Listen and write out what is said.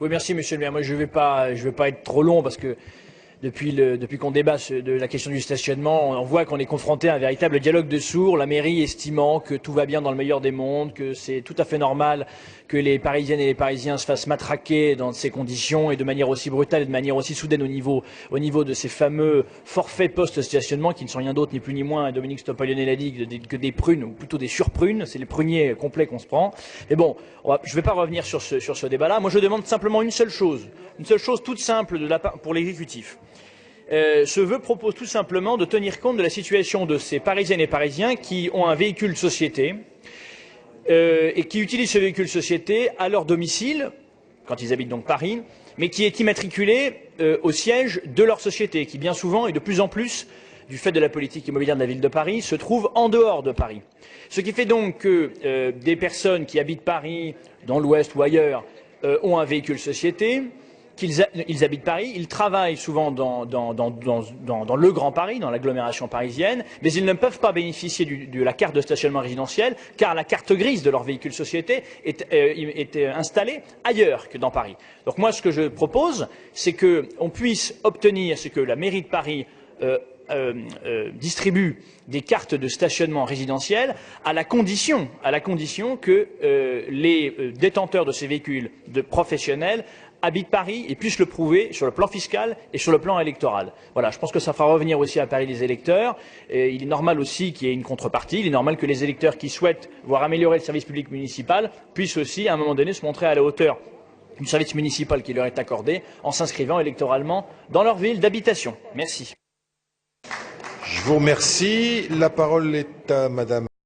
Oui, merci, monsieur le maire. Moi, je vais pas être trop long parce que depuis qu'on débat de la question du stationnement, on voit qu'on est confronté à un véritable dialogue de sourds, la mairie estimant que tout va bien dans le meilleur des mondes, que c'est tout à fait normal que les Parisiennes et les Parisiens se fassent matraquer dans ces conditions et de manière aussi brutale et de manière aussi soudaine au niveau de ces fameux forfaits post-stationnement qui ne sont rien d'autre ni plus ni moins, Dominique Stoppalione l'a dit, que des prunes, ou plutôt des surprunes, c'est les pruniers complets qu'on se prend. Mais bon, je ne vais pas revenir sur ce débat-là. Moi, je demande simplement une seule chose toute simple pour l'exécutif. Ce vœu propose tout simplement de tenir compte de la situation de ces Parisiennes et Parisiens qui ont un véhicule société et qui utilisent ce véhicule société à leur domicile, quand ils habitent donc Paris, mais qui est immatriculé au siège de leur société, qui bien souvent et de plus en plus, du fait de la politique immobilière de la ville de Paris, se trouve en dehors de Paris. Ce qui fait donc que des personnes qui habitent Paris, dans l'Ouest ou ailleurs, ont un véhicule société, qu'ils habitent Paris, ils travaillent souvent dans le Grand Paris, dans l'agglomération parisienne, mais ils ne peuvent pas bénéficier de la carte de stationnement résidentiel, car la carte grise de leur véhicule société est installée ailleurs que dans Paris. Donc moi, ce que je propose, c'est qu'on puisse obtenir ce que la mairie de Paris distribue des cartes de stationnement résidentiel à la condition que les détenteurs de ces véhicules professionnels habitent Paris et puissent le prouver sur le plan fiscal et sur le plan électoral. Voilà, je pense que ça fera revenir aussi à Paris les électeurs. Et il est normal aussi qu'il y ait une contrepartie. Il est normal que les électeurs qui souhaitent voir améliorer le service public municipal puissent aussi, à un moment donné, se montrer à la hauteur du service municipal qui leur est accordé en s'inscrivant électoralement dans leur ville d'habitation. Merci. Je vous remercie. La parole est à madame